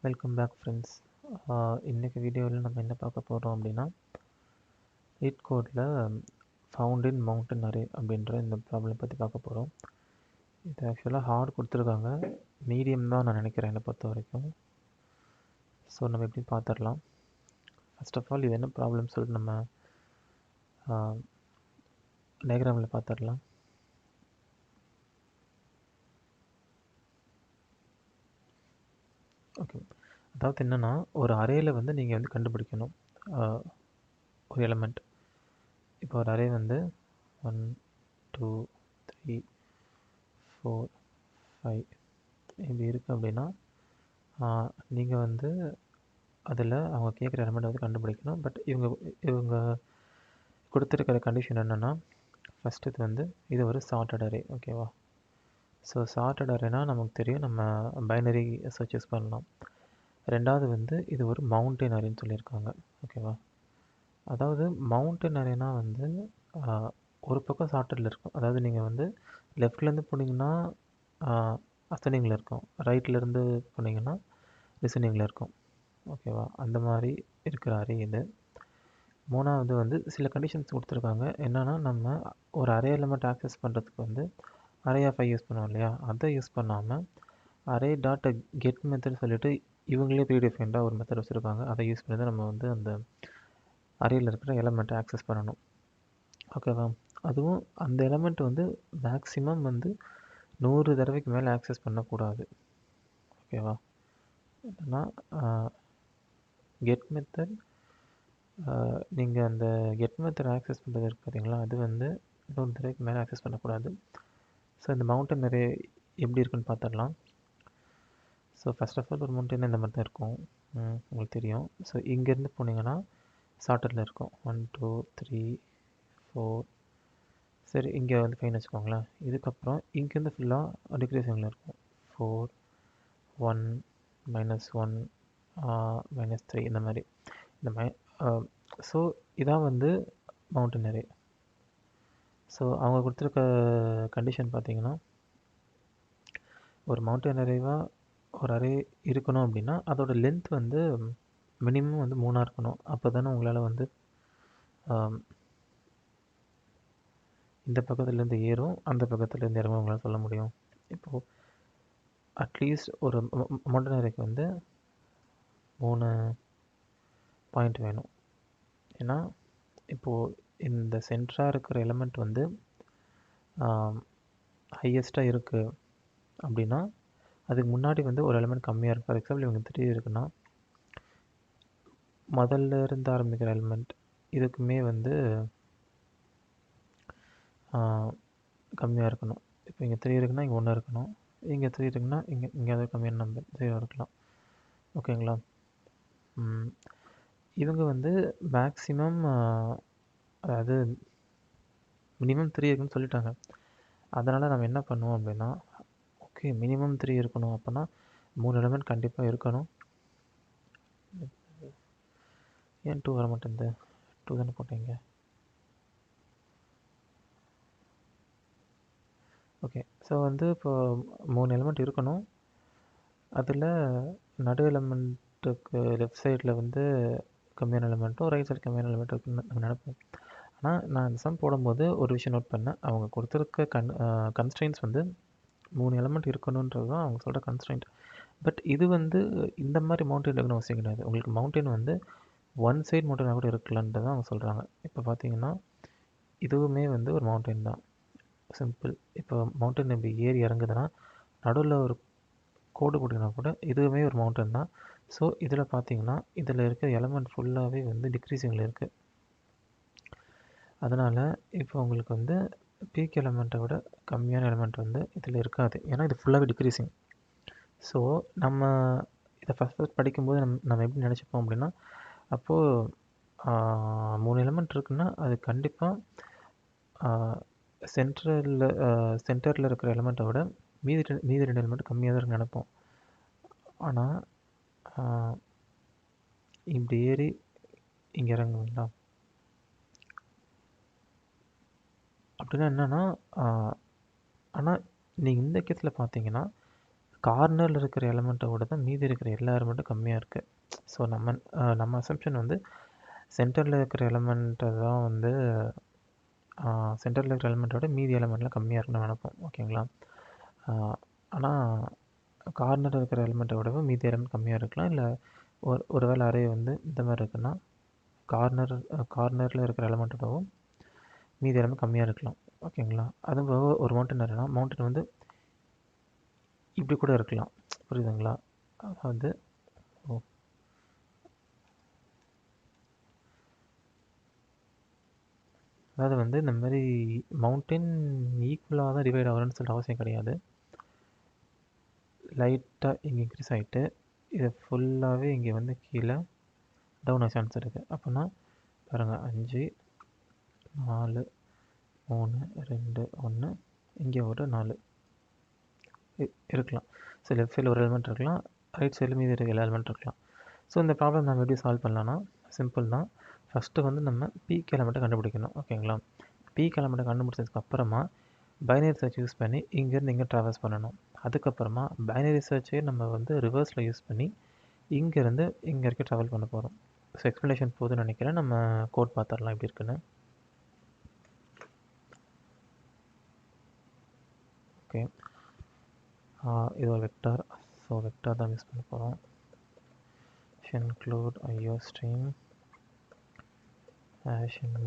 Welcome back friends. இன்றைக்கி வீடியோவில் நம்ம என்ன பார்க்க போகிறோம் அப்படின்னா, லீட் கோடில் ஃபவுண்ட் இன் மவுண்டன் அரே அப்படின்ற இந்த ப்ராப்ளம் பற்றி பார்க்க போகிறோம். இது ஆக்சுவலாக ஹார்ட் கொடுத்துருக்காங்க, மீடியம் தான் நான் நினைக்கிறேன் என்னை பொறுத்த வரைக்கும். ஸோ நம்ம எப்படி பார்த்துடலாம். ஃபர்ஸ்ட் ஆஃப் ஆல் இது என்ன ப்ராப்ளம் சொல்லிட்டு நம்ம டயக்ராமில் பார்த்துடலாம். ஓகே, அதாவது என்னென்னா ஒரு அரேயில் வந்து நீங்கள் வந்து கண்டுபிடிக்கணும் ஒரு எலமெண்ட். இப்போ ஒரு அரே வந்து 1 2 3 4 5 இப்படி இருக்குது அப்படின்னா நீங்கள் வந்து அதில் அவங்க கேட்குற எலமெண்ட் வந்து கண்டுபிடிக்கணும். பட் இவங்க கொடுத்துருக்கிற கண்டிஷன் என்னென்னா, ஃபஸ்ட்டு இது வந்து இது ஒரு சார்ட்டட் அரே. ஓகேவா? ஸோ சார்ட்டட் அரேனா நமக்கு தெரியும், நம்ம பைனரி சர்ச்சஸ் பண்ணலாம். ரெண்டாவது வந்து இது ஒரு மவுண்டன் அரேன்னு சொல்லியிருக்காங்க. ஓகேவா? அதாவது மவுண்டன் அரேனா வந்து ஒரு பக்கம் சார்ட்டடில் இருக்கும். அதாவது நீங்கள் வந்து லெஃப்ட்லேருந்து போனீங்கன்னா அசனிங்கில் இருக்கும், ரைட்லேருந்து போனீங்கன்னா லிசனிங்கில் இருக்கும். ஓகேவா? அந்த மாதிரி இருக்கிற அரே இது. மூணாவது வந்து சில கண்டிஷன்ஸ் கொடுத்துருக்காங்க. என்னென்னா, நம்ம ஒரு அரே எலிமெண்ட் ஆக்சஸ் பண்ணுறதுக்கு வந்து அரே ஆஃப் ஐ யூஸ் பண்ணுவோம் இல்லையா, அதை யூஸ் பண்ணாமல் அரே டாட் கெட் மெத்தட் சொல்லிவிட்டு இவங்களே ப்ரீடிஃபைண்டாக ஒரு மெத்தட் வச்சுருக்காங்க. அதை யூஸ் பண்ணி தான் நம்ம வந்து அந்த அரேயில் இருக்கிற எலிமெண்ட்டை ஆக்சஸ் பண்ணணும். ஓகேவா? அதுவும் அந்த எலிமெண்ட் வந்து மேக்ஸிமம் வந்து 100 தடவைக்கு மேலே ஆக்சஸ் பண்ணக்கூடாது. ஓகேவா? என்னன்னா கெட் மெத்தட், நீங்கள் அந்த கெட் மெத்தட் ஆக்சஸ் பண்ணுறது இருக்குது பார்த்தீங்களா, அது வந்து 100 தடவைக்கு மேலே ஆக்சஸ் பண்ணக்கூடாது. ஸோ இந்த மவுண்டன் அரே எப்படி இருக்குன்னு பார்த்துடலாம். ஸோ ஃபஸ்ட் ஆஃப் ஆல் ஒரு மவுண்டன் இந்த மாதிரி தான் இருக்கும், உங்களுக்கு தெரியும். ஸோ இங்கேருந்து போனீங்கன்னா சார்ட்டடில் இருக்கும் 1 2 3 4. சரி, இங்கே வந்து 5 வச்சுக்கோங்களேன். இதுக்கப்புறம் இங்கேருந்து ஃபுல்லாக டிக்ரீசிங்கில் இருக்கும். 4 1 -1 -3 இந்த மாதிரி. ஸோ இதான் வந்து மவுண்டன் அரே. ஸோ அவங்க கொடுத்துருக்க கண்டிஷன் பார்த்தீங்கன்னா, ஒரு மவுண்டன் அரேவாக ஒரு அரே இருக்கணும் அப்படின்னா அதோட லென்த் வந்து மினிமம் வந்து 3 இருக்கணும். அப்போ தானே உங்களால் வந்து இந்த பக்கத்துலேருந்து ஏறும், அந்த பக்கத்துலேருந்து இறங்கும் உங்களால் சொல்ல முடியும். இப்போது அட்லீஸ்ட் ஒரு மவுண்டன் அரேக்கு வந்து 3 பாயிண்ட் வேணும். ஏன்னா இப்போது இந்த சென்டராக இருக்கிற எலிமெண்ட் வந்து ஹையஸ்ட்டாக இருக்குது அப்படின்னா அதுக்கு முன்னாடி வந்து ஒரு எலிமெண்ட் கம்மியாக இருக்கும். ஃபார் எக்ஸாம்பிள் இவங்க 3 இருக்குன்னா முதல்ல இருந்து ஆரம்பிக்கிற எலிமெண்ட் இதுக்குமே வந்து கம்மியாக இருக்கணும். இப்போ இங்கே 3 இருக்குன்னா இங்கே 1 இருக்கணும், இங்கே 3 இருக்குன்னா இங்கே ஏதாவது கம்மியான நம்பர் 0 இருக்கலாம். ஓகேங்களா? இவங்க வந்து மேக்ஸிமம் அதாவது மினிமம் 3 இருக்குன்னு சொல்லிட்டாங்க. அதனால் நம்ம என்ன பண்ணுவோம் அப்படின்னா, ஓகே மினிமம் 3 இருக்கணும், அப்போனா 3 எலிமெண்ட் கண்டிப்பாக இருக்கணும். ஏன் 2 வர மாட்டேங்குது? 2 தானே போட்டீங்க. ஓகே, ஸோ வந்து இப்போ 3 எலிமெண்ட் இருக்கணும். அதில் நடு எலிமெண்ட்டுக்கு லெஃப்ட் சைடில் வந்து கம்மியான எலிமெண்ட்டும் ரைட் சைடு கம்மியான எலிமெண்ட் இருக்குன்னு நம்ம நினைப்போம். ஆனால் நான் இந்த சம் போடும்போது ஒரு விஷயம் நோட் பண்ணேன். அவங்க கொடுத்துருக்க கன்ஸ்ட்ரெயின்ஸ் வந்து 3 எலிமெண்ட் இருக்கணுன்றது தான் அவங்க சொல்கிற கன்ஸ்ட்ரெயின்ட். பட் இது வந்து இந்த மாதிரி மவுண்டன் இருக்குன்னு அவசியம் கிடையாது. உங்களுக்கு மவுண்டன் வந்து ஒன் சைட் மவுண்டனாக கூட இருக்கலான்ட்டு தான் அவங்க சொல்கிறாங்க. இப்போ பார்த்தீங்கன்னா இதுவுமே வந்து ஒரு மவுண்டன் தான், சிம்பிள். இப்போ மவுண்டன் இப்படி ஏறி இறங்குதுன்னா நடுவில் ஒரு கோடு கொடுத்தனா கூட இதுவுமே ஒரு மவுண்டன் தான். ஸோ இதில் பார்த்தீங்கன்னா இதில் இருக்க எலமெண்ட் ஃபுல்லாகவே வந்து டிக்ரீசிங்கில் இருக்குது. அதனால் இப்போ உங்களுக்கு வந்து பீக் எலமெண்ட்டை விட கம்மியான எலமெண்ட் வந்து இதில் இருக்காது, ஏன்னா இது ஃபுல்லாகவே டிக்ரீசிங். ஸோ நம்ம இதை ஃபஸ்ட் படிக்கும்போது நம்ம எப்படி நினச்சிப்போம் அப்படின்னா, அப்போது 3 எலமெண்ட் இருக்குன்னா அது கண்டிப்பாக சென்டரில் இருக்கிற எலமெண்ட்டை விட மீதி 2 எலமெண்ட் கம்மியாக தான் நினைப்போம். ஆனால் இப்படி ஏறி இங்கே இறங்குங்களா, அப்படின்னா என்னென்னா ஆனால் நீங்கள் இந்த கேஸில் பார்த்தீங்கன்னா கார்னரில் இருக்கிற எலமெண்ட்டை விட தான் மீதி இருக்கிற எல்லா எலமெண்ட்டும் கம்மியாக இருக்குது. ஸோ நம்ம அசம்ஷன் வந்து சென்டரில் இருக்கிற எலமெண்ட்டை தான் வந்து சென்டரில் இருக்கிற எலமெண்ட்டோட மீதி எலமெண்ட்லாம் கம்மியாக இருக்குன்னு நினைப்போம். ஓகேங்களா? ஆனால் கார்னரில் இருக்கிற எலமெண்ட்டை விடவும் மீதி எலமெண்ட் கம்மியாக இருக்கலாம். இல்லை ஒரு வேளை அரே வந்து இந்த மாதிரி இருக்குன்னா கார்னரில் இருக்கிற எலமெண்ட்டோடவும் மீதி எலமெண்ட் கம்மியாக இருக்கலாம். ஓகேங்களா? அதுவும் போக ஒரு மவுண்டன் அரேனா மவுண்டன் வந்து இப்படி கூட இருக்கலாம். புரியுதுங்களா? அதாவது அதாவது வந்து இந்த மாதிரி மவுண்டன் ஈக்குவலாக தான் டிவைட் ஆகணும்னு சொல்லிட்டு அவசியம் கிடையாது. லைட்டாக இங்கே இன்க்ரீஸ் ஆகிட்டு இதை ஃபுல்லாகவே இங்கே வந்து கீழே டவுன் ஆக சான்ஸ் இருக்குது. அப்படின்னா பாருங்கள், 5 4 3 2 1 இங்கே ஒரு 4 இருக்கலாம். ஸோ லெஃப்ட் சைடில் ஒரு எலிமெண்ட் இருக்கலாம், ரைட் சைடில் மீதி இருக்கிற எலிமெண்ட் இருக்கலாம். ஸோ இந்த ப்ராப்ளம் நம்ம எப்படி சால்வ் பண்ணலான்னா சிம்பிள் தான். ஃபஸ்ட்டு வந்து நம்ம பீக் எலிமெண்ட்டை கண்டுபிடிக்கணும். ஓகேங்களா? பீக் எலிமெண்ட்டை கண்டுபிடிச்சதுக்கப்புறமா பைனரி சர்ச் யூஸ் பண்ணி இங்கேருந்து இங்கே ட்ராவல்ஸ் பண்ணணும். அதுக்கப்புறமா பைனரி சர்ச்சே நம்ம வந்து ரிவர்ஸில் யூஸ் பண்ணி இங்கேருந்து இங்கே வரைக்கும் ட்ராவல் பண்ண போகிறோம். ஸோ எக்ஸ்ப்ளனேஷன் போதுன்னு நினைக்கிறேன். நம்ம கோட் பார்த்துடலாம் எப்படி இருக்குன்னு. ஓகே, இது ஒரு வெக்டார். ஸோ வெக்டார் தான் யூஸ் பண்ண போகிறோம். include IO stream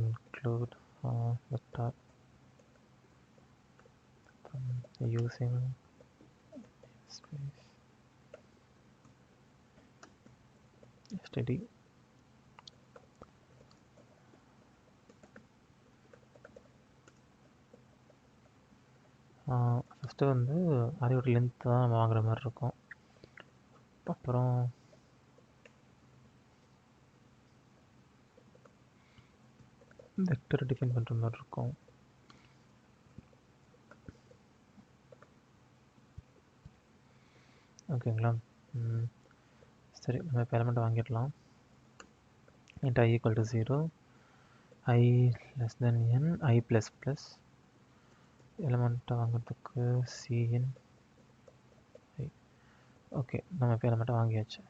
include vector using space std. First வந்து அரையோட லென்த் தான் நம்ம வாங்குற மாதிரி இருக்கும். அப்புறம் வெக்டர் டிஃபைன் பண்ணுற மாதிரி இருக்கும். ஓகேங்களா? சரி, நம்ம இப்போ எலமெண்ட் வாங்கிடலாம். int I equal to 0, I less than n, I plus plus. எலமெண்ட்டை வாங்கிறதுக்கு cn I. ஓகே, நம்ம இப்போ எலமெண்ட்டை வாங்கியாச்சு.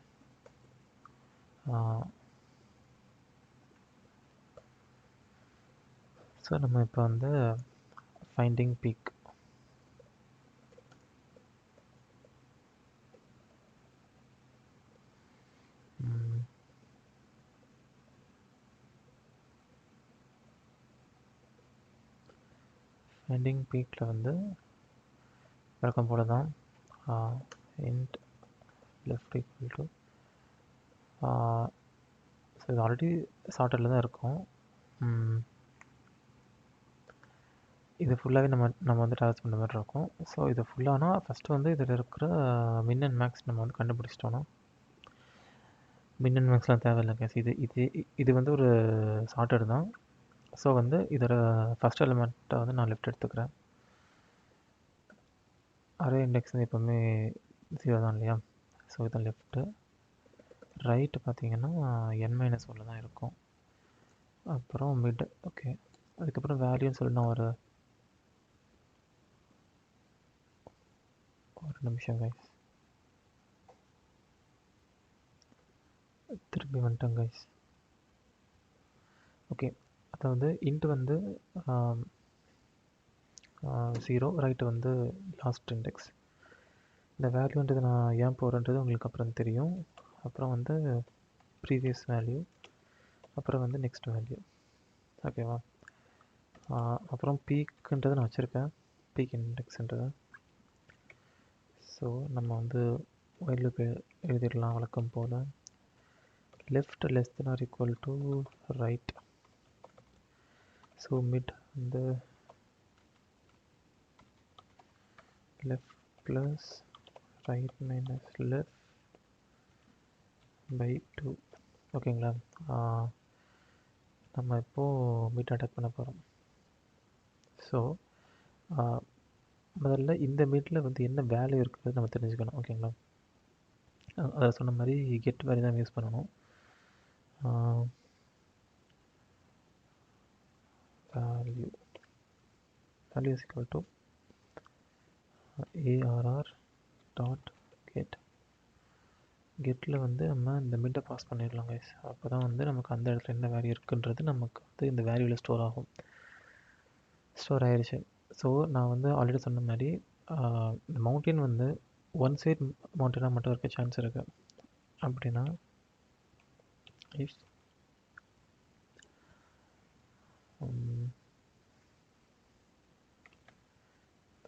ஸோ நம்ம இப்போ வந்து ஃபைண்டிங் பீக் ஃபைண்டிங் பீக்கில் வந்து வழக்கம் போல தான் int left equal to so இது ஆல்ரெடி சார்ட்டரில் தான் இருக்கும். இது ஃபுல்லாகவே நம்ம வந்து ட்ராவல்ஸ் பண்ணுற மாதிரி இருக்கும். ஸோ இது ஃபுல்லானா ஃபஸ்ட்டு வந்து இதில் இருக்கிற மின் அண்ட் மேக்ஸ் நம்ம வந்து கண்டுபிடிச்சிட்டோன்னா மின் அண்ட் மேக்ஸ்லாம் தேவையில்லை கேஸ். இது வந்து ஒரு சார்ட்டர் தான். ஸோ வந்து இதோட ஃபஸ்ட் எலிமெண்ட்டை வந்து நான் லெஃப்ட் எடுத்துக்கிறேன். அரே இண்டெக்ஸ் வந்து எப்போவுமே 0 தான் இல்லையா? ஸோ இதை லெஃப்ட்டு. ரைட்டு பார்த்தீங்கன்னா n-1 தான் இருக்கும். அப்புறம் மிட். ஓகே, அதுக்கப்புறம் வேல்யூன்னு சொல்லி நான் ஒரு நிமிஷம் கைஸ், திரும்பி வந்துட்டேன் கைஸ். ஓகே, அதாவது இன்ட்டு வந்து 0, ரைட்டு வந்து லாஸ்ட் இண்டெக்ஸ். இந்த வேல்யூன்றது நான் ஏன் போகிறேன்றது உங்களுக்கு அப்புறம் தெரியும். அப்புறம் வந்து ப்ரீவியஸ் வேல்யூ, அப்புறம் வந்து நெக்ஸ்ட் வேல்யூ. ஓகேவா? அப்புறம் பீக்குன்றதை நான் வச்சுருக்கேன், பீக் இண்டெக்ஸ்ன்றதை. ஸோ நம்ம வந்து while loop எழுதிடலாம் வழக்கம் போல். Left less than or equal to right. So mid வந்து left plus right minus left by 2. ஓகேங்களா? நம்ம இப்போது மிட் அட்டாக் பண்ண போகிறோம். ஸோ முதல்ல இந்த மிட்டில் வந்து என்ன வேல்யூ இருக்குது நம்ம தெரிஞ்சுக்கணும். ஓகேங்களா? அதை சொன்ன மாதிரி கெட் வேல்யூ தான் யூஸ் பண்ணணும். Value is equal to arr dot Kettle வந்து நம்ம இந்த மிட்டை பாஸ் பண்ணிடலாம் கைஸ். அப்போ தான் வந்து நமக்கு அந்த இடத்துல என்ன வேல்யூ இருக்குன்றது நமக்கு வந்து இந்த வேல்யூவில் ஸ்டோர் ஆகும். ஸ்டோர் ஆயிடுச்சு. ஸோ நான் வந்து ஆல்ரெடி சொன்ன மாதிரி இந்த மவுண்டன் வந்து ஒன் சைட் மவுண்டனாக மட்டும் இருக்க சான்ஸ் இருக்குது. அப்படின்னா if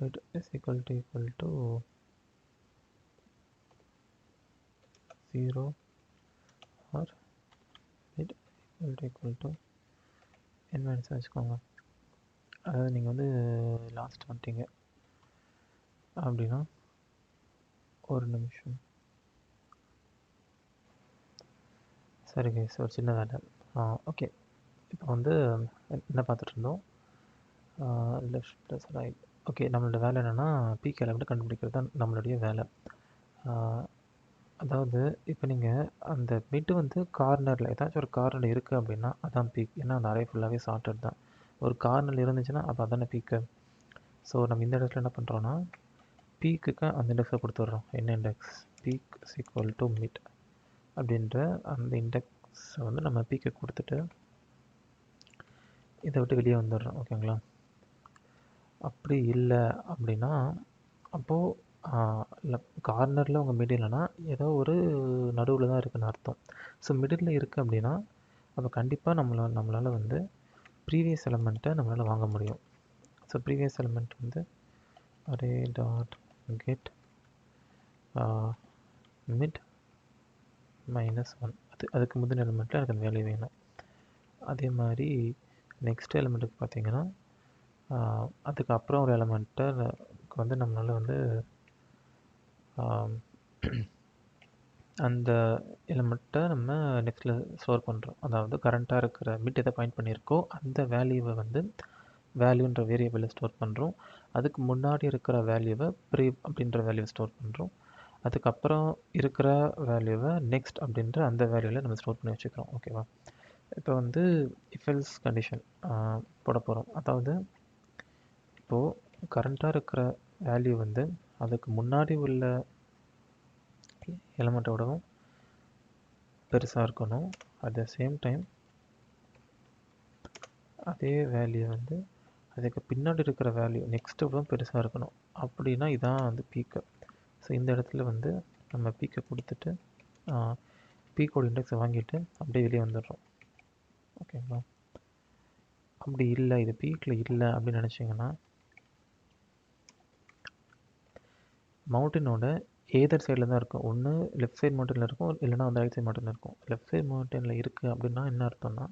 it is equal to 0 or it equal to n minus வச்சுக்கோங்க. அதாவது நீங்கள் வந்து லாஸ்ட் வந்துட்டீங்க அப்படின்னா ஒரு நிமிஷம். சரி கைஸ், ஒரு சின்ன வேலை. ஓகே, இப்போ வந்து என்ன பார்த்துட்டு இருந்தோம்? Left plus right. ஓகே, நம்மளோட வேலை என்னென்னா பீக் எலமெண்ட் கண்டுபிடிக்கிறது தான் நம்மளுடைய வேலை. அதாவது இப்போ நீங்கள் அந்த மிட்டு வந்து கார்னரில் ஏதாச்சும் ஒரு கார்னர் இருக்குது அப்படின்னா அதான் பீக். ஏன்னா அந்த அரே ஃபுல்லாகவே சார்ட்டட் தான். ஒரு கார்னர் இருந்துச்சுன்னா அப்போ அதானே பீக்கு. ஸோ நம்ம இந்த இடத்துல என்ன பண்ணுறோன்னா பீக்குக்கு அந்த இண்டெக்ஸை கொடுத்துட்றோம். என்ன index? Peak equal to mid அப்படின்ற அந்த இண்டெக்ஸை வந்து நம்ம பீக்கை கொடுத்துட்டு இதை விட்டு வெளியே வந்துடுறோம். ஓகேங்களா? அப்படி இல்லை அப்படின்னா அப்போது கார்னரில் உங்கள் மிட் இல்லைன்னா ஏதோ ஒரு நடுவில் தான் இருக்குதுன்னு அர்த்தம். ஸோ மிடில் இருக்குது அப்படின்னா அப்போ கண்டிப்பாக நம்மளால் வந்து ப்ரீவியஸ் எலமெண்ட்டை நம்மளால் வாங்க முடியும். ஸோ ப்ரீவியஸ் எலமெண்ட் வந்து அரே டாட் கெட் மிட் -1. அதுக்கு முந்தின எலிமெண்ட்டில் எனக்கு அந்த வேல்யூ வேணும். அதே மாதிரி நெக்ஸ்ட் எலிமெண்ட்டுக்கு பார்த்தீங்கன்னா அதுக்கப்புறம் ஒரு எலிமெண்ட்டை வந்து நம்மளால் வந்து அந்த எலிமெண்ட்டை நம்ம நெக்ஸ்ட்டில் ஸ்டோர் பண்ணுறோம். அதாவது கரண்ட்டாக இருக்கிற மிட் எதை பாயிண்ட் பண்ணியிருக்கோ அந்த வேல்யூவை வந்து வேல்யூன்ற வேரியபிளில் ஸ்டோர் பண்ணுறோம். அதுக்கு முன்னாடி இருக்கிற வேல்யூவை ப்ரீ அப்படின்ற வேல்யூவை ஸ்டோர் பண்ணுறோம். அதுக்கப்புறம் இருக்கிற வேல்யூவை நெக்ஸ்ட் அப்படின்ற அந்த வேல்யூவில் நம்ம ஸ்டோர் பண்ணி வச்சுக்கிறோம். ஓகேவா? இப்போ வந்து இஃபெல்ஸ் கண்டிஷன் போட போகிறோம். அதாவது இப்போது கரண்ட்டாக இருக்கிற வேல்யூ வந்து அதுக்கு முன்னாடி உள்ள எலமெண்ட்டோடவும் பெருசாக இருக்கணும். அட் த சேம் டைம் அதே வேல்யூ வந்து அதுக்கு பின்னாடி இருக்கிற வேல்யூ நெக்ஸ்ட்டோட பெருசாக இருக்கணும். அப்படின்னா இதான் வந்து பீக்கு. ஸோ இந்த இடத்துல வந்து நம்ம பீக்கை கொடுத்துட்டு பீக்கோட இண்டெக்ஸை வாங்கிட்டு அப்படியே வெளியே வந்துடுறோம். ஓகேங்களா? அப்படி இல்லை, இது பீக்கில் இல்லை அப்படின்னு நினச்சிங்கன்னா மவுண்டனோட ஏதர் சைடில் தான் இருக்கும். ஒன்று லெஃப்ட் சைட் மவுண்டனில் இருக்கும், இல்லைனா வந்து ரைட் சைட் மவுண்டனில் இருக்கும். லெஃப்ட் சைட் மவுண்டனில் இருக்குது அப்படின்னா என்ன அர்த்தம்னா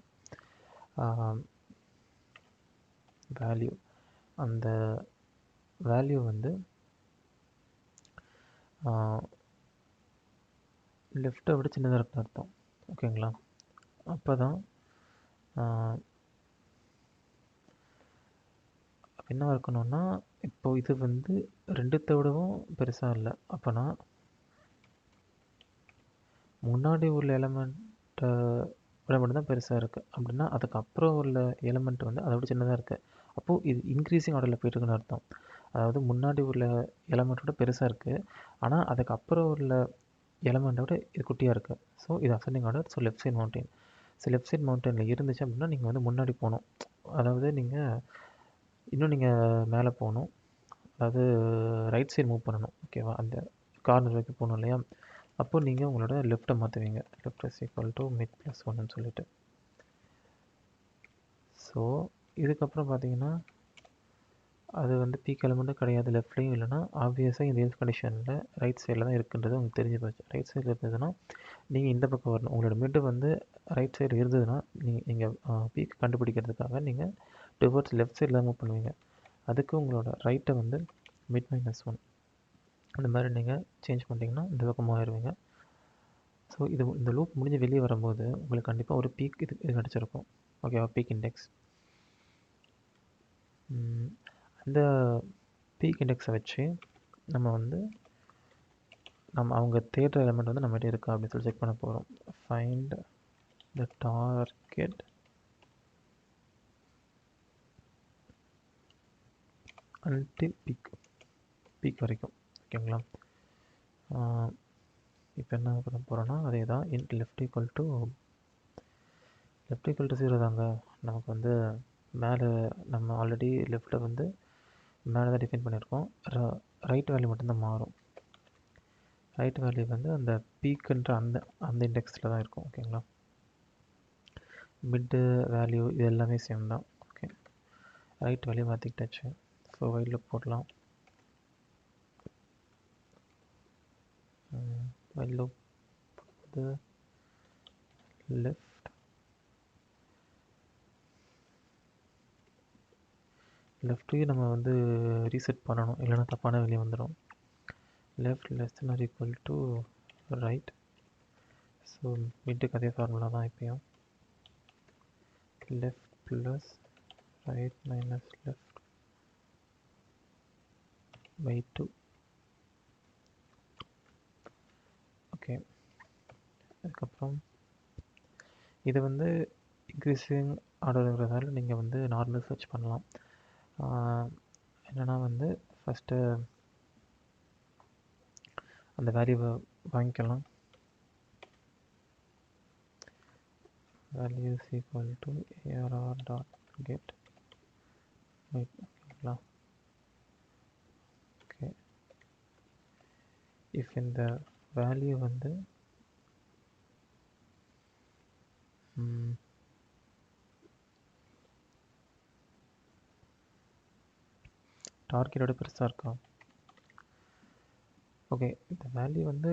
வேல்யூ அந்த வேல்யூ வந்து லெஃப்ட்டை விட சின்னதாக இருக்குன்னு அர்த்தம். ஓகேங்களா? அப்போ தான் என்ன இருக்கணும்னா இப்போது இது வந்து ரெண்டுத்தை விடவும் பெருசாக இல்லை. அப்போனா முன்னாடி உள்ள எலமெண்ட்டை விட மட்டும் தான் பெருசாக இருக்குது. அப்படின்னா அதுக்கப்புறம் உள்ள எலமெண்ட் வந்து அதை விட சின்னதாக இருக்குது. அப்போது இது இன்க்ரீஸிங் ஆர்டரில் போயிட்டுருக்குன்னு அர்த்தம். அதாவது முன்னாடி உள்ள எலமெண்ட்டோட பெருசாக இருக்குது, ஆனால் அதுக்கப்புறம் உள்ள எலமெண்ட்டோட இது குட்டியாக இருக்குது. ஸோ இது ascending order. So left side mountain. So left side மவுண்டனில் இருந்துச்சு அப்படின்னா நீங்கள் வந்து முன்னாடி போகணும். அதாவது நீங்கள் இன்னும் நீங்கள் மேலே போகணும். அதாவது ரைட் சைடு மூவ் பண்ணணும். ஓகேவா? அந்த கார்னர் வரைக்கும் போகணும் இல்லையா? அப்போது நீங்கள் உங்களோட லெஃப்ட்டை மாற்றுவீங்க. Left is equal to mid plus 1ன்னு சொல்லிட்டு. ஸோ இதுக்கப்புறம் பார்த்தீங்கன்னா அது வந்து பீக் எலமெண்ட்டும் கிடையாது, லெஃப்ட்லேயும் இல்லைனா ஆப்வியஸாக இந்த எல்ஸ் கண்டிஷனில் ரைட் சைடில் தான் இருக்குன்றது உங்களுக்கு தெரிஞ்சு போச்சு. ரைட் சைடில் இருந்ததுன்னா நீங்கள் இந்த பக்கம் வரணும். உங்களோட மிட்டு வந்து ரைட் சைடு இருந்ததுன்னா நீங்கள் பீக் கண்டுபிடிக்கிறதுக்காக நீங்கள் டுவர்ட்ஸ் லெஃப்ட் சைடில் மூவ் பண்ணுவீங்க. அதுக்கு உங்களோட ரைட்டை வந்து மிட் -1 அந்த மாதிரி நீங்கள் சேஞ்ச் பண்ணிட்டீங்கன்னா இந்த பக்கமாக ஆயிடுவீங்க. ஸோ இந்த லூப் முடிஞ்சு வெளியே வரும்போது உங்களுக்கு கண்டிப்பாக ஒரு பீக் இது கிடச்சிருக்கும். ஓகேவா? Peak index. அந்த பீக் இண்டெக்ஸை வச்சு நம்ம வந்து அவங்க தேடுற எலமெண்ட் வந்து நம்மகிட்ட இருக்கா அப்படின்னு சொல்லி செக் பண்ண போகிறோம். Find the target until peak வரைக்கும். ஓகேங்களா? இப்போ என்ன பண்ண போகிறோன்னா அதே தான் லெஃப்ட் ஈக்குவல் டு 0 தாங்க. நமக்கு வந்து மேலே நம்ம ஆல்ரெடி லெஃப்ட்டில் வந்து மேலே தான் டிஃபைன் பண்ணியிருக்கோம். ரைட் வேல்யூ மட்டும்தான் மாறும். ரைட் வேல்யூ வந்து அந்த பீக்குன்ற அந்த இண்டெக்ஸில் தான் இருக்கும். ஓகேங்களா? மிட்டு வேல்யூ இது எல்லாமே சேம் தான். ஓகே, ரைட் வேல்யூ மாற்றிக்கிட்டாச்சு. ஸோ வைல் போடலாம். வைல் வந்து லெஃப்ட்டையும் நம்ம வந்து ரீசெட் பண்ணணும், இல்லைன்னா தப்பான வெளியே வந்துடும். Left less than or equal to right. So மிட்டுக்கு அதே ஃபார்முலா தான் இப்பயும். Left plus right minus left by 2. Okay, அதுக்கப்புறம் இது வந்து இன்க்ரீஸிங் ஆர்டருங்கிறதால நீங்கள் வந்து நார்மல் சர்ச் பண்ணலாம். என்னென்னா வந்து ஃபஸ்ட்டு அந்த வேல்யூவை வாங்கிக்கலாம். Value is equal to ARR dot get. ஓகேங்களா? ஓகே, இஃப் இந்த வேல்யூ வந்து டார்கெட்டோட பெருசாக இருக்கா? ஓகே, இந்த வேல்யூ வந்து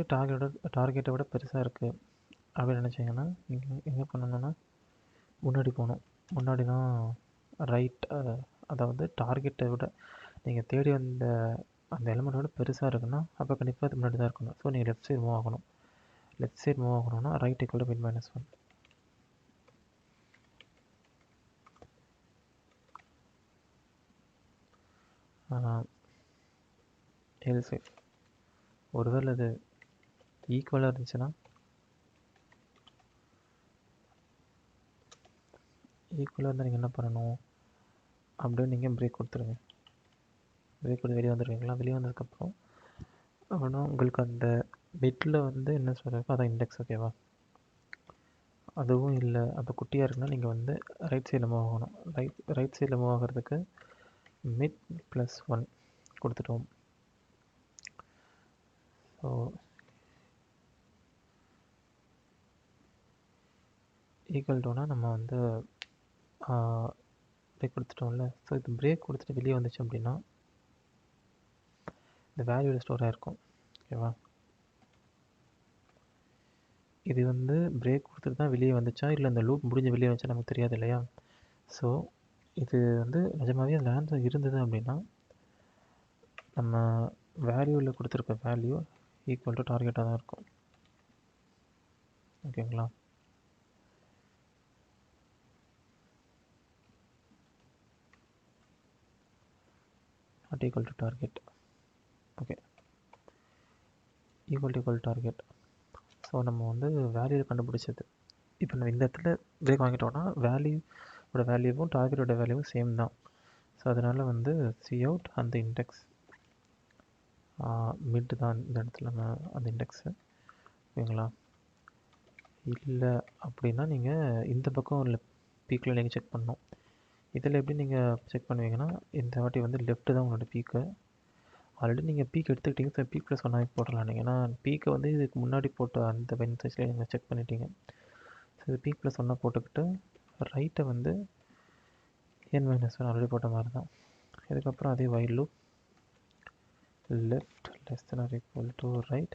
டார்கெட்டை விட பெருசாக இருக்குது அப்படின்னு நினச்சிங்கன்னா நீங்கள் என்ன பண்ணணுன்னா முன்னாடி போகணும். முன்னாடி தான் ரைட், அதாவது டார்கெட்டை விட நீங்கள் தேடி வந்த அந்த எலிமெண்ட்டை விட பெருசாக இருக்குன்னா அப்போ கண்டிப்பாக அது முன்னாடி தான் இருக்கணும். ஸோ நீங்கள் லெஃப்ட் சைடு மூவ் ஆகணும். லெஃப்ட் சைடு மூவ் ஆகணும்னா right equal to mid minus 1. Else if ஒருவேளை அது ஈக்குவலாக இருந்துச்சுன்னா ஈக்குவலாக இருந்தால் நீங்கள் என்ன பண்ணணும், அப்படியே நீங்கள் பிரேக் கொடுத்துருங்க. பிரேக் கொடுத்து வெளியே வந்துடுவீங்களா? வெளியே வந்ததுக்கப்புறம் அப்படின்னா உங்களுக்கு அந்த மிட்டில் வந்து என்ன சொல்கிறப்போ அதான் இண்டெக்ஸ். ஓகேவா? அதுவும் இல்லை, அப்போ குட்டியாக இருக்குன்னா நீங்கள் வந்து ரைட் சைடில் மூவ் ஆகணும். ரைட் சைடில் மூவ் ஆகிறதுக்கு மிட் ப்ளஸ் 1 கொடுத்துட்டோம். ஸோ ஈக்குவல் டூனா நம்ம வந்து பிரேக் கொடுத்துட்டோம்ல. ஸோ இது பிரேக் கொடுத்துட்டு வெளியே வந்துச்சு அப்படின்னா இந்த வேல்யூவில் ஸ்டோர் ஆகிருக்கும். ஓகேவா? இது வந்து பிரேக் கொடுத்துட்டு தான் வெளியே வந்துச்சா இல்லை இந்த லூப் முடிஞ்சு வெளியே வந்துச்சா நமக்கு தெரியாது இல்லையா? ஸோ இது வந்து நிஜமாகவே அந்த ஆன்சர் இருந்தது அப்படின்னா நம்ம வேல்யூவில் கொடுத்துருக்க வேல்யூ ஈக்குவல் டு டார்கெட்டாக தான் இருக்கும். ஓகேங்களா? Not equal to target. Okay, equal target. So நம்ம வந்து வேல்யூவில் கண்டுபிடிச்சது. இப்போ நம்ம இந்த இடத்துல பிரேக் வாங்கிட்டோம்னா வேல்யூவும் டார்கெட்டோட வேல்யூவும் சேம் தான். ஸோ அதனால் வந்து சி அவுட் அந்த இண்டெக்ஸ் மிட் தான் இந்த இடத்துல அந்த இண்டெக்ஸு. ஓகேங்களா? இல்லை அப்படின்னா நீங்கள் இந்த பக்கம் இல்லை பீக்கில் நீங்கள் செக் பண்ணணும். இதில் எப்படி நீங்கள் செக் பண்ணுவீங்கன்னா இந்த வாட்டி வந்து லெஃப்ட்டு தான் உங்களோட பீக்கு. ஆல்ரெடி நீங்கள் பீக் எடுத்துக்கிட்டீங்க. ஸோ பீக் ப்ளஸ் 1 போடலாம் நீங்கள். ஏன்னா பீக்கை வந்து இதுக்கு முன்னாடி போட்ட அந்த பென் சைஸில் நீங்கள் செக் பண்ணிட்டீங்க. ஸோ இது பீக் ப்ளஸ் 1 போட்டுக்கிட்டு ரைட்டை வந்து n-1 ஆல்ரெடி போட்ட மாதிரி தான். இதுக்கப்புறம் அதே while loop left less than or equal to right.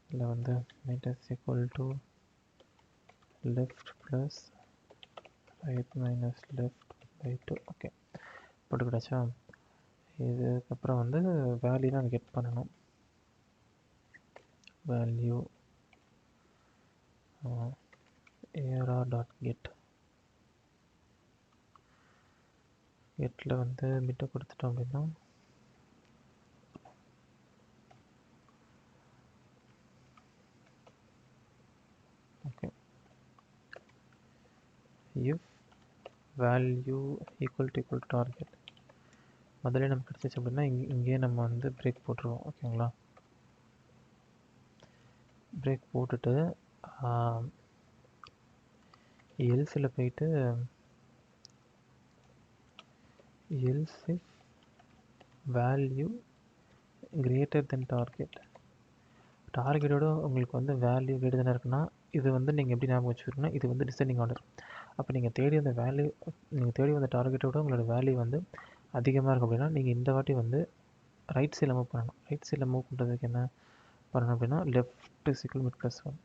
இதில் வந்து mid is equal to left plus right minus left by 2. Okay, போட்டுக்கிட்டாச்சா? இதுக்கப்புறம் வந்து வேல்யூ நான் கெட் பண்ணணும். Value ARR dot get. கெட்டில் வந்து மிட்டை கொடுத்துட்டோம் அப்படின்னா okay, if value equal to target. முதல்ல நமக்கு கிடச்சிச்சு அப்படின்னா இங்கேயே நம்ம வந்து பிரேக் போட்டுருவோம். ஓகேங்களா? பிரேக் போட்டுட்டு எல்ஸில் போயிட்டு else if value greater than டார்கெட்டோட உங்களுக்கு வந்து வேல்யூ கிரேட்டர் தானே இருக்குன்னா இது வந்து நீங்கள் எப்படி ஞாபகம் வச்சுக்கிறீங்கன்னா இது வந்து டிசெண்டிங் ஆர்டர். அப்போ நீங்கள் தேடி வந்த வேல்யூ நீங்கள் தேடி வந்த டார்கெட்டோட உங்களோட வேல்யூ வந்து அதிகமாக இருக்கும் அப்படின்னா நீங்கள் இந்த வாட்டி வந்து ரைட் சைடில் மூவ் பண்ணணும். ரைட் சைடில் மூவ் பண்ணுறதுக்கு என்ன பண்ணணும் அப்படின்னா லெஃப்ட் சிக்கல் மிட் ப்ளஸ் 1.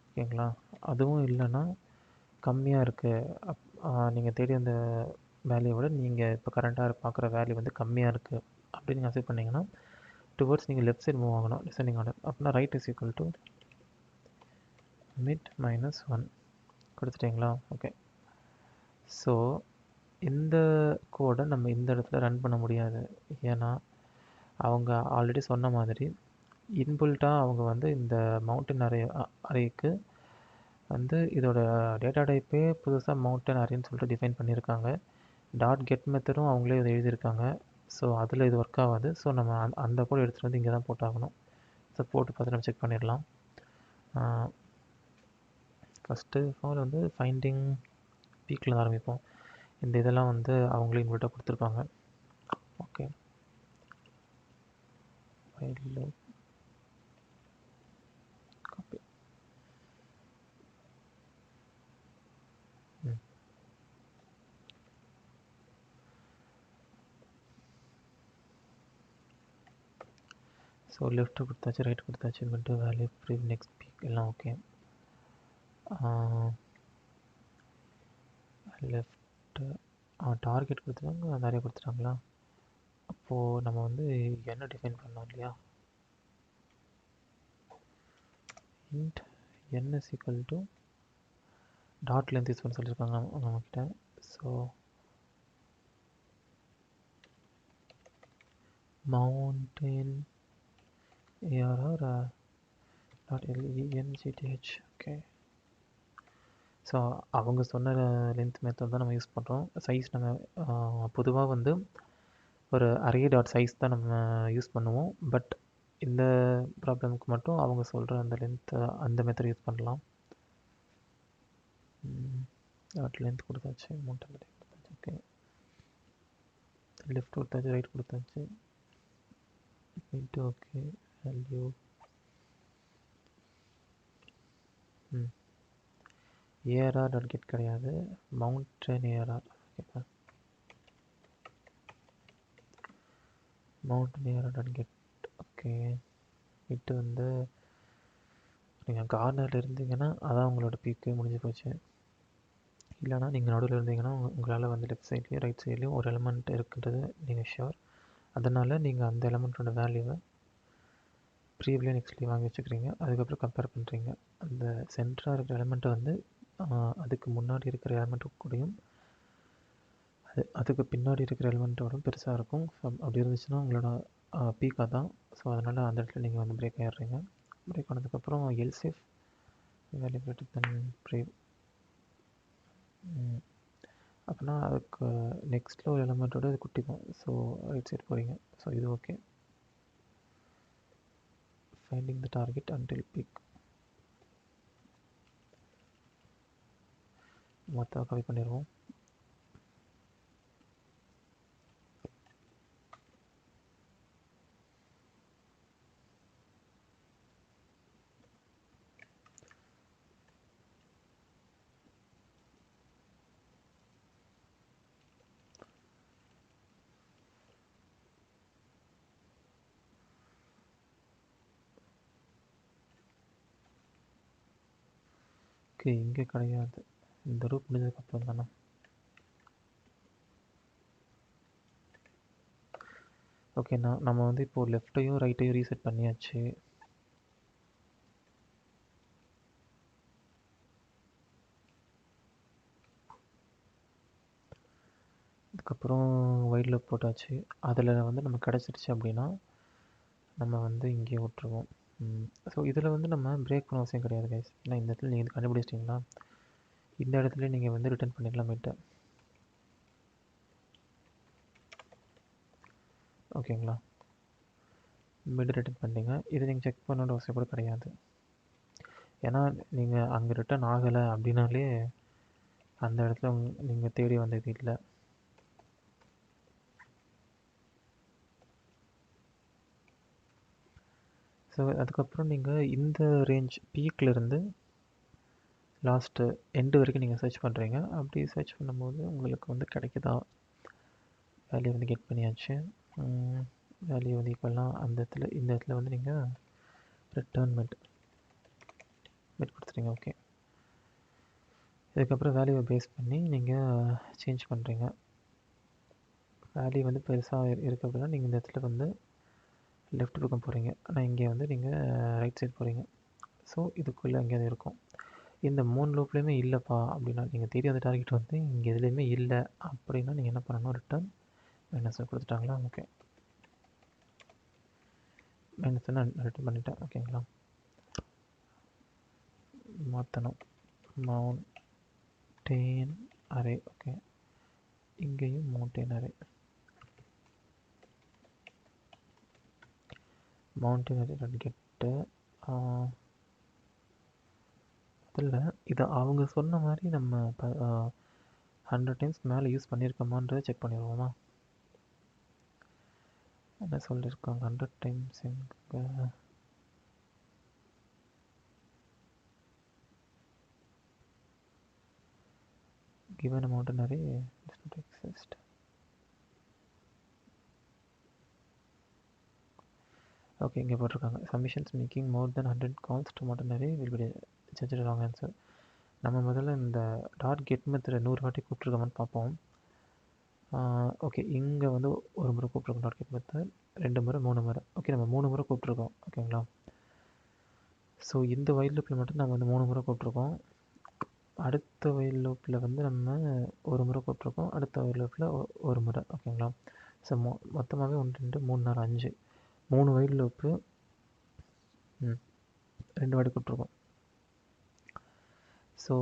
ஓகேங்களா? அதுவும் இல்லைன்னா கம்மியாக இருக்குது நீங்கள் தேடி அந்த வேல்யூவோட நீங்கள் இப்போ கரண்ட்டாக பார்க்குற வேல்யூ வந்து கம்மியாக இருக்குது அப்படின்னு நீங்கள் அசைட் பண்ணிங்கன்னா டுவர்ட்ஸ் நீங்கள் லெஃப்ட் சைடு மூவ் ஆகணும் டிசெண்டிங் ஆர்டர். அப்படின்னா right is equal to mid minus 1 கொடுத்துட்டிங்களா? ஓகே. ஸோ இந்த கோடை நம்ம இந்த இடத்துல ரன் பண்ண முடியாது. ஏன்னா அவங்க ஆல்ரெடி சொன்ன மாதிரி இன்பில்ட்டாக அவங்க வந்து இந்த மவுண்டன் அரேக்கு வந்து இதோட டேட்டா டைப்பே புதுசாக மவுண்டன் அரேன்னு சொல்லிட்டு டிஃபைன் பண்ணியிருக்காங்க. டாட் கெட் மெத்தடும் அவங்களே இதை எழுதியிருக்காங்க. ஸோ அதில் இது ஒர்க் ஆகாது. ஸோ நம்ம அந்த கோட் எடுத்துகிட்டு வந்து இங்கே தான் போட்டாகணும். ஸோ போட்டு பார்த்து நம்ம செக் பண்ணிடலாம். ஃபஸ்ட்டு ஃபால் வந்து ஃபைண்டிங் பீக்கில் ஆரம்பிப்போம். இந்த இதெல்லாம் வந்து அவங்களே இன்வெர்ட்டாக கொடுத்துருப்பாங்க. ஓகே. ஃபைலில் காப்பி. ஸோ லெஃப்ட்டு கொடுத்தாச்சு, ரைட் கொடுத்தாச்சு, mid value pre next peak எல்லாம் ஓகே. லெஃப்ட்டு டார்கெட் கொடுத்துட்டாங்க, நிறைய கொடுத்துட்டாங்களா? அப்போது நம்ம வந்து என்ன டிஃபைன் பண்ணோம் இல்லையா? Int n is equal to dot length use பண்ண சொல்லியிருக்காங்க நம்மக்கிட்ட. So mountain arr dot length. Okay. So அவங்க சொன்ன லென்த் மெத்தட் தான் நம்ம யூஸ் பண்ணுறோம். சைஸ் நம்ம பொதுவாக வந்து ஒரு அரே டாட் சைஸ் தான் நம்ம யூஸ் பண்ணுவோம். பட் இந்த ப்ராப்ளமுக்கு மட்டும் அவங்க சொல்கிற அந்த லென்த்தை அந்த மெத்தட் யூஸ் பண்ணலாம். டாட் லென்த் கொடுத்தாச்சு, மவுண்டன் அரே கொடுத்தாச்சு. ஓகே. லெஃப்ட் கொடுத்தாச்சு, ரைட் கொடுத்தாச்சு, okay. Value ARR dot get கிடையாது, மவுண்டன் ஏஆர்ஆர். ஓகேப்பா, mountain ARR dot get. Okay. இட்டு வந்து நீங்கள் கார்னரில் இருந்தீங்கன்னா அதான் உங்களோட பீக்கு முடிஞ்சு போச்சு. இல்லைனா நீங்கள் நடுவில் இருந்தீங்கன்னா உங்களால் வந்து லெஃப்ட் சைட்லேயும் ரைட் சைட்லேயும் ஒரு எலமெண்ட் இருக்குன்றது நீங்கள் ஷியோர். அதனால் நீங்கள் அந்த எலமெண்ட்டோட வேல்யூவை ப்ரீவியஸ்லி நெக்ஸ்ட்லேயும் வாங்கி வச்சுக்கிறீங்க. அதுக்கப்புறம் கம்பேர் பண்ணுறீங்க. அந்த சென்டராக இருக்கிற எலமெண்ட்டை வந்து அதுக்கு முன்னாடி இருக்கிற எலமெண்ட்டு கூடயும் அதுக்கு பின்னாடி இருக்கிற எலிமெண்ட்டோட பெருசாக இருக்கும். ஸோ அப்படி இருந்துச்சுன்னா உங்களோட பீக்காக தான். ஸோ அதனால் அந்த இடத்துல நீங்கள் வந்து பிரேக் ஆகிடுறீங்க. பிரேக் ஆனதுக்கப்புறம் elsif value greater than pre. அப்படின்னா அதுக்கு நெக்ஸ்ட்டில் ஒரு எலிமெண்ட்டோட இது குட்டிக்கும். ஸோ ரைட் சைட் போகிறீங்க. ஸோ இது okay. Finding the target until peak. மொத்தம் காப்பி பண்ணிடுவோம். ஓகே, இங்கே கிடையாது. இந்த ரூப் முடிஞ்சதுக்கப்புறம் தானே. ஓகேண்ணா, நம்ம வந்து இப்போது லெஃப்ட்டையும் ரைட்டையும் ரீசெட் பண்ணியாச்சு. அதுக்கப்புறம் வைட் லூப் போட்டாச்சு. அதில் வந்து நம்ம கிடச்சிருச்சு அப்படின்னா நம்ம வந்து இங்கேயே விட்டுருவோம். ஸோ இதில் வந்து நம்ம பிரேக் பண்ண அவசியம் கிடையாது கைஸ். ஏன்னா இந்த இடத்துல நீங்கள் கண்டுபிடிச்சிட்டிங்களா, இந்த இடத்துல நீங்கள் வந்து ரிட்டர்ன் பண்ணிடலாம் மீட்டை. ஓகேங்களா. மிட் ரிட்டர்ன் பண்ணிட்டீங்க. இது நீங்கள் செக் பண்ணணுன்ற அவசியம் கூட கிடையாது. ஏன்னா நீங்கள் அங்கே ரிட்டர்ன் ஆகலை அப்படின்னாலே அந்த இடத்துல நீங்கள் தேடி வந்தது இல்லை. ஸோ அதுக்கப்புறம் நீங்கள் இந்த ரேஞ்ச் பீக்லேருந்து லாஸ்ட்டு எண்டு வரைக்கும் நீங்கள் சர்ச் பண்ணுறீங்க. அப்படி சர்ச் பண்ணும்போது உங்களுக்கு வந்து கிடைக்குதா, வேல்யூ வந்து கெட் பண்ணியாச்சு. வேல்யூ வந்து ஈக்குவல்லாம் அந்த இடத்துல இந்த இடத்துல வந்து நீங்கள் ரிட்டர்ன் மிட் கொடுத்துட்டீங்க. ஓகே, இதுக்கப்புறம் வேல்யூவை பேஸ் பண்ணி நீங்கள் சேஞ்ச் பண்ணுறீங்க. வேல்யூ வந்து பெருசாக இருக்குது அப்படின்னா நீங்கள் இந்த இடத்துல வந்து லெஃப்ட் பக்கம் போகிறீங்க. ஆனால் இங்கே வந்து நீங்கள் ரைட் சைட் போகிறீங்க. ஸோ இதுக்குள்ளே எங்கேயாவது இருக்கும். இந்த 3 லூப்லேயுமே இல்லைப்பா அப்படின்னா நீங்கள் தேடி வந்த டார்கெட் வந்து இங்கே எதுலேயுமே இல்லை அப்படின்னா நீங்கள் என்ன பண்ணணும், ரிட்டர்ன் மைனஸ் கொடுத்துட்டாங்களா. ஓகே, மைனஸ் நான் ரிட்டர்ன் பண்ணிட்டேன். ஓகேங்களா. மாற்றணும் மவுண்டெயின் அரே. ஓகே, இங்கேயும் மவுண்டெயின் அரே. மவுண்டெயின் அரே கெட்டு அதில் இதை அவங்க சொன்ன மாதிரி நம்ம 100 டைம்ஸ் மேலே யூஸ் பண்ணியிருக்கோமான்றதை செக் பண்ணிடுவோமா. என்ன சொல்லியிருக்காங்க, 100 டைம்ஸ் எங்கே given amount in array does not exist. Okay, இங்கே போட்டிருக்காங்க submissions making more then 100 calls to modern array will be judged wrong answer. நம்ம முதல்ல இந்த டாட் கெட் மெத்தட் 100 வாட்டி கூப்பிட்ருக்கோமான்னு பார்ப்போம். ஓகே, இங்கே வந்து ஒரு முறை கூப்பிட்ருக்கோம் டாட் கெட் மெத்தட், 2 முறை 3 முறை. ஓகே, நம்ம 3 முறை கூப்பிட்ருக்கோம். ஓகேங்களா. ஸோ இந்த வைல் லூப்பில் மட்டும் நம்ம வந்து 3 முறை கூப்பிட்ருக்கோம். அடுத்த வைல் லூப்பில் வந்து நம்ம ஒரு முறை கூப்பிட்ருக்கோம். அடுத்த வைல் லூப்பில் ஒரு முறை. ஓகேங்களா. ஸோ மொத்தமாகவே 1 2 3 4 5 3 வைல் லூப்பு 2 வாட்டி கூப்பிட்ருக்கோம். ஸோ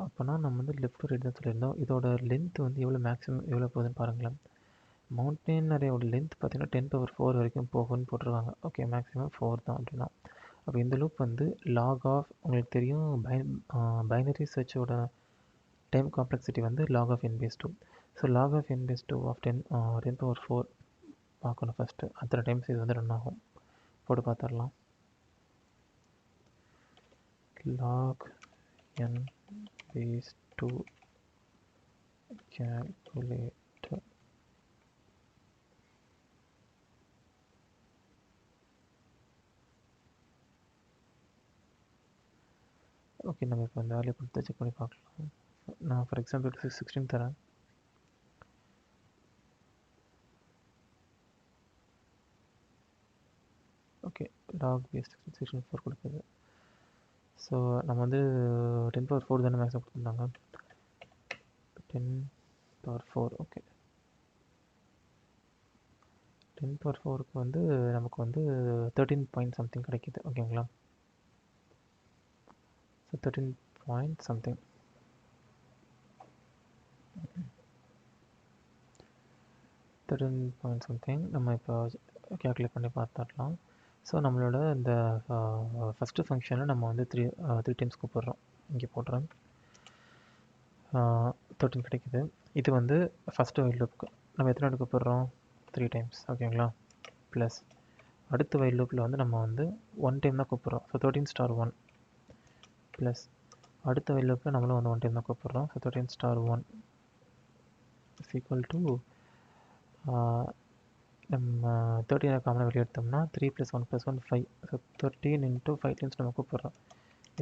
அப்போனா நம்ம வந்து லெஃப்ட் டு ரைட் தான் சொல்லியிருந்தோம். இதோட லென்த் வந்து எவ்வளோ மேக்ஸிமம் எவ்வளோ போகுதுன்னு பாருங்களேன். மவுண்டெயின் அரேயோட லென்த் பார்த்தீங்கன்னா 10⁴ வரைக்கும் போகும்னு போட்டிருக்காங்க. ஓகே, மேக்ஸிமம் 4 தான் அப்படின்னா. அப்போ இந்த லூப் வந்து லாக் ஆஃப், உங்களுக்கு தெரியும் பைனரி சர்ச்சோட டைம் காம்ப்ளெக்சிட்டி வந்து log of n/2. So log of n/2 of 10⁴ பார்க்கணும் ஃபஸ்ட்டு. அத்தனை டைம்ஸ் இது வந்து ரன் ஆகும். போட்டு பார்த்துடலாம். Lock n/2 calculator. ஓகே, நம்ம இப்போ இந்த வேல்யூ கொடுத்து செக் பண்ணி பார்க்கலாம். நான் ஃபார் எக்ஸாம்பிள் 16 தரேன். ஓகே, லாக் பேஸ் 64 கொடுக்குது. ஸோ நம்ம வந்து 10⁴ தானே மேக்ஸிமம் கொடுத்துருந்தாங்க. 10⁴. ஓகே, 10⁴ வந்து நமக்கு வந்து 13 பாயிண்ட் சம்திங் கிடைக்கிது. ஓகேங்களா. So 13 point something. நம்ம இப்போ கேல்குலேட் பண்ணி பார்த்துடலாம். ஸோ நம்மளோட இந்த ஃபஸ்ட்டு ஃபங்க்ஷனை நம்ம வந்து 3 டைம்ஸ் கூப்பிட்றோம். இங்கே போடுறோம். 13 கிடைக்குது. இது வந்து ஃபஸ்ட்டு வைல் லூப்புக்கு நம்ம எத்தனை வாட்டி கூப்பிட்றோம், 3 டைம்ஸ். ஓகேங்களா. ப்ளஸ் அடுத்த வைல் லூப்பில் வந்து நம்ம வந்து 1 டைம் தான் கூப்பிட்றோம். ஸோ 13*1 ப்ளஸ் அடுத்த வைல் லூப்பில் நம்மளும் வந்து 1 டைம் தான் கூப்பிட்றோம். ஸோ 13*1 இஸ் ஈக்குவல் டு நம்ம 13 காமனாக வெளியே எடுத்தோம்னா 3 + 1 + 1 5. ஸோ 13 × 5 டைம்ஸ் நம்ம கூப்பிட்றோம்.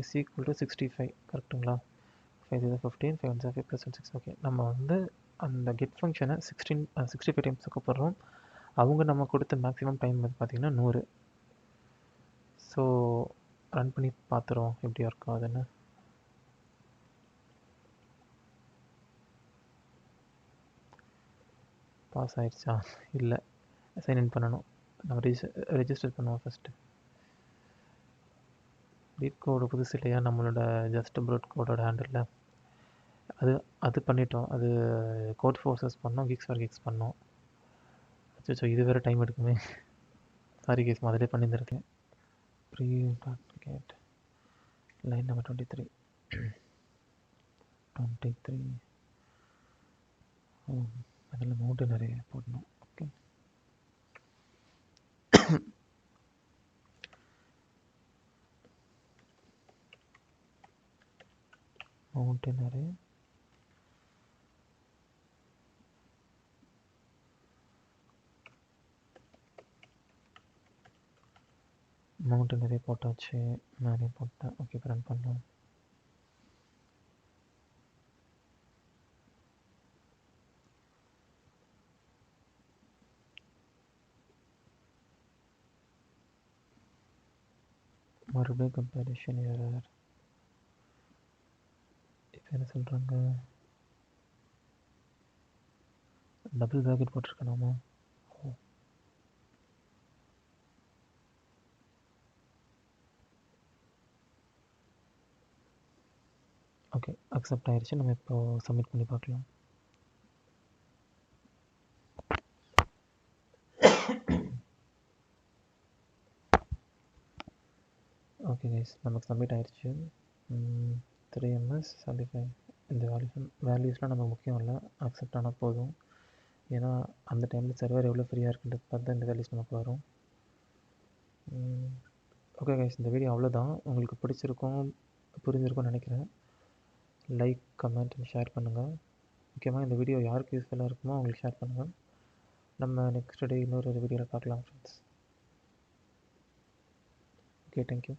Is equal to 65. கரெக்டுங்களா. 5 is 15, 5 1 5 + 1 6. ஓகே, நம்ம வந்து அந்த கெட் ஃபங்க்ஷனை 65 டைம்ஸ் கூப்பிட்றோம். அவங்க நம்ம கொடுத்த மேக்ஸிமம் டைம் வந்து பார்த்திங்கன்னா 100. ஸோ ரன் பண்ணி பார்த்துருவோம் எப்படி இருக்கும் அதுன்னு. பாஸ் ஆயிடுச்சா, இல்லை, சைன்இன் பண்ணணும். நம்ம ரெஜிஸ்டர் பண்ணுவோம் ஃபஸ்ட்டு. லீட் கோடு புதுசு இல்லையா, நம்மளோட ஜஸ்ட் ப்ரூட் கோடோட ஹேண்டில் அது பண்ணிட்டோம். அது கோட் ஃபோர்ஸஸ் பண்ணோம், கிக்ஸ் ஃபார் கிக்ஸ் பண்ணோம். அச்சோ இது வேறு டைம் எடுக்குமே. சாரி கேஸ் முதலே பண்ணியிருந்திருக்கேன். ப்ரீ கேட் லைன் நம்பர் 23 அதில் மவுண்டன் நிறைய போடணும். ஓகே, மவுண்டன் நிறைய போட்டாச்சு. நிறைய போட்டேன். ஓகே, இப்போ ரன் பண்ணலாம். மறுபடியும் கம்பேரிஷன் எரர். இப்போ என்ன சொல்கிறாங்க? டபுள் பேக்கெட் போட்டிருக்கணுமா? ஓகே, அக்செப்ட் ஆயிடுச்சு. நம்ம இப்போ சப்மிட் பண்ணி பார்க்கலாம். ஓகே கைஸ், நமக்கு சப்மிட் ஆயிடுச்சு. 3ms 75 இந்த வேல்யூஸ்லாம் நம்ம முக்கியம் இல்லை, அக்செப்ட் ஆனால் போதும். ஏன்னா அந்த டைமில் சர்வர் எவ்வளோ ஃப்ரீயாக இருக்குன்றது பார்த்து இந்த வேல்யூஸ் நமக்கு வரும். ஓகே கைஸ், இந்த வீடியோ அவ்வளோதான். உங்களுக்கு பிடிச்சிருக்கும், புரிஞ்சிருக்கும்னு நினைக்கிறேன். லைக், கமெண்ட் அண்ட் ஷேர் பண்ணுங்கள். முக்கியமாக இந்த வீடியோ யாருக்கு யூஸ்ஃபுல்லாக இருக்குமோ அவங்களுக்கு ஷேர் பண்ணுங்கள். நம்ம நெக்ஸ்ட் டே இன்னொரு வீடியோவில் பார்க்கலாம் ஃப்ரெண்ட்ஸ். Okay, thank you.